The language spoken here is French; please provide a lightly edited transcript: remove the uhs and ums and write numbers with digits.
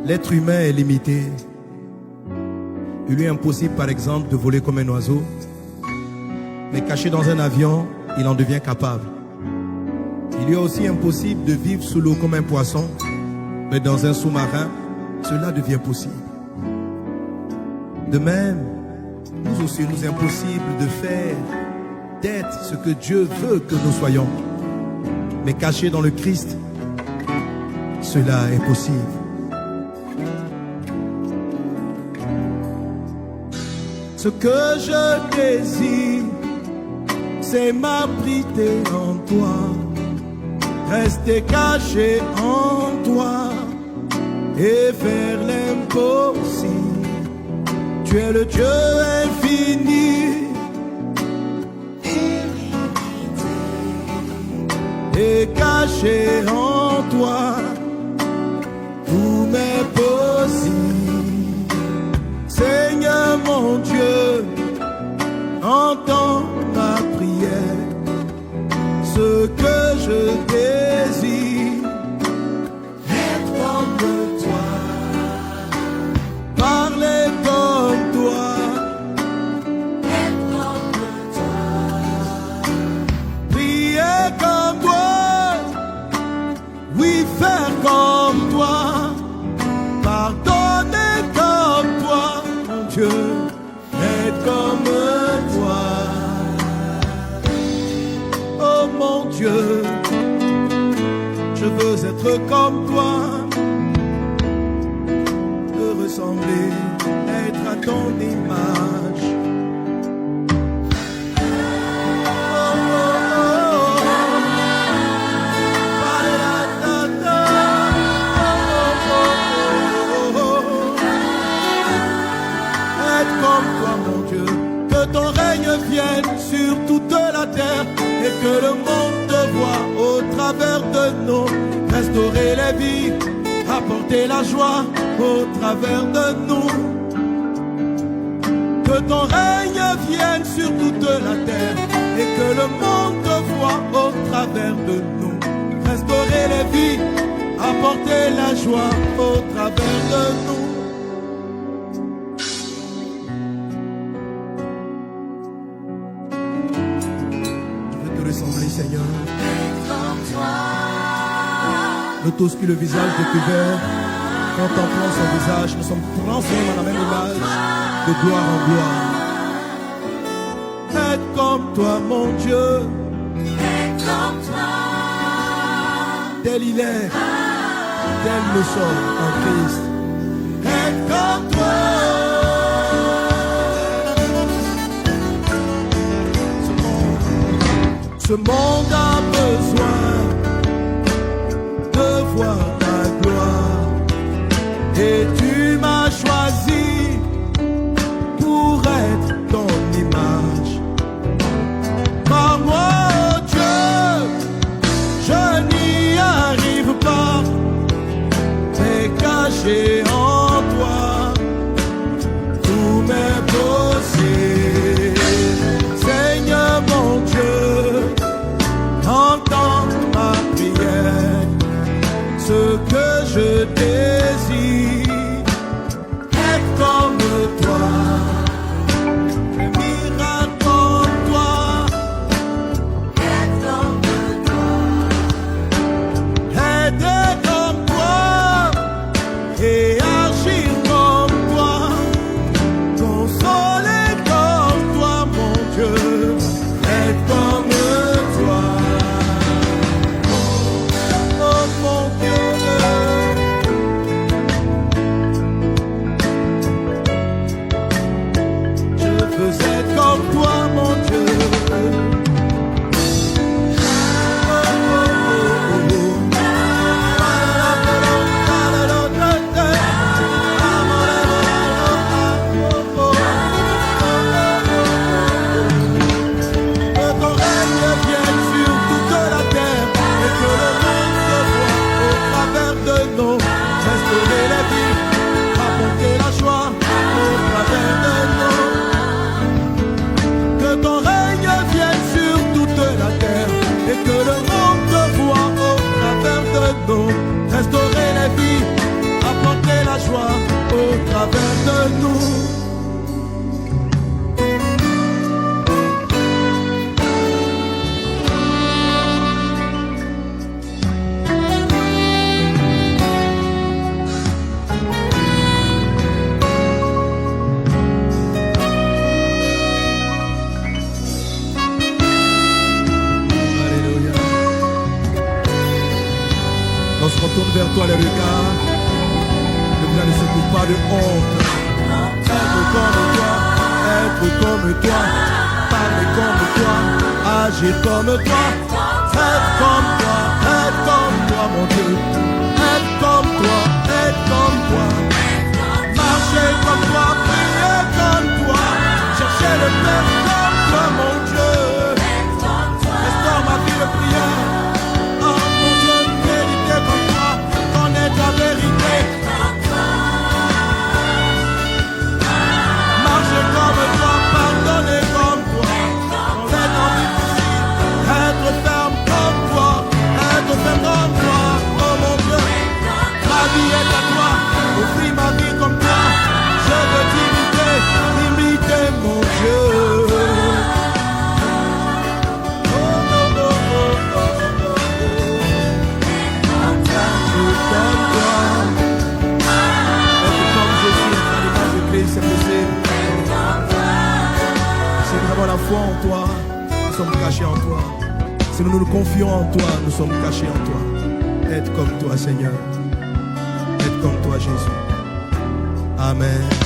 L'être humain est limité. Il lui est impossible, par exemple, de voler comme un oiseau. Mais caché dans un avion, il en devient capable. Il lui est aussi impossible de vivre sous l'eau comme un poisson. Mais dans un sous-marin, cela devient possible. De même, nous aussi, il nous est impossible de faire, d'être ce que Dieu veut que nous soyons. Mais caché dans le Christ, cela est possible. Ce que je désire, c'est m'abriter en toi, rester caché en toi et faire l'impossible. Tu es le Dieu infini et caché en toi, tout m'est possible. Seigneur mon Dieu, entends ma prière, ce que je désire, être comme toi, parler comme toi, être comme toi, prier comme toi, oui, faire comme toi, pardonner comme toi, mon Dieu, être comme toi. Oh mon Dieu, je veux être comme toi, te ressembler, être à ton image. Être comme toi, mon Dieu, que ton règne vienne sur toute la terre et que le monde te voie au travers de nous, restaurer les vies, apporter la joie au travers de nous. Que ton règne vienne sur toute la terre et que le monde te voie au travers de nous, restaurer les vies, apporter la joie au travers de nous. Ressembler, Seigneur, nous tous qui le visage découvert, contemplant son visage, nous sommes transformés dans la même image, de gloire en gloire. Être comme toi, mon Dieu, être comme toi, tel il est, tel nous sommes en Christ. Être comme toi. Ce monde a besoin de voir ta gloire et tu m'as choisi pour être ton image. Par moi, oh Dieu, je n'y arrive pas, mais caché en toi, tout m'est possible. Seigneur mon Dieu, entends ma prière, ce que je désire, toi les regards. Ne vous ne secoue pas de honte. Être comme toi, parler comme toi, agir comme toi, être comme toi, mon Dieu, être comme toi, marcher comme toi, prier comme toi, chercher le Père comme toi, mon Dieu, restaure ma vie de prière, oh mon Dieu, méditer comme toi, connaître la vérité. Comme toi, pardonner comme toi, dans les temps difficiles, être ferme comme toi, oh mon Dieu, ma vie est à toi, offris ma vie comme toi, je veux t'imiter, mon Dieu. Oh, oh, oh, oh, oh, oh, oh. Comme toi, être comme Jésus, à l'image de Christ, c'est possible. Si nous avons la foi en toi, nous sommes cachés en toi. Si nous nous confions en toi, nous sommes cachés en toi. Être comme toi, Seigneur. Être comme toi, Jésus. Amen.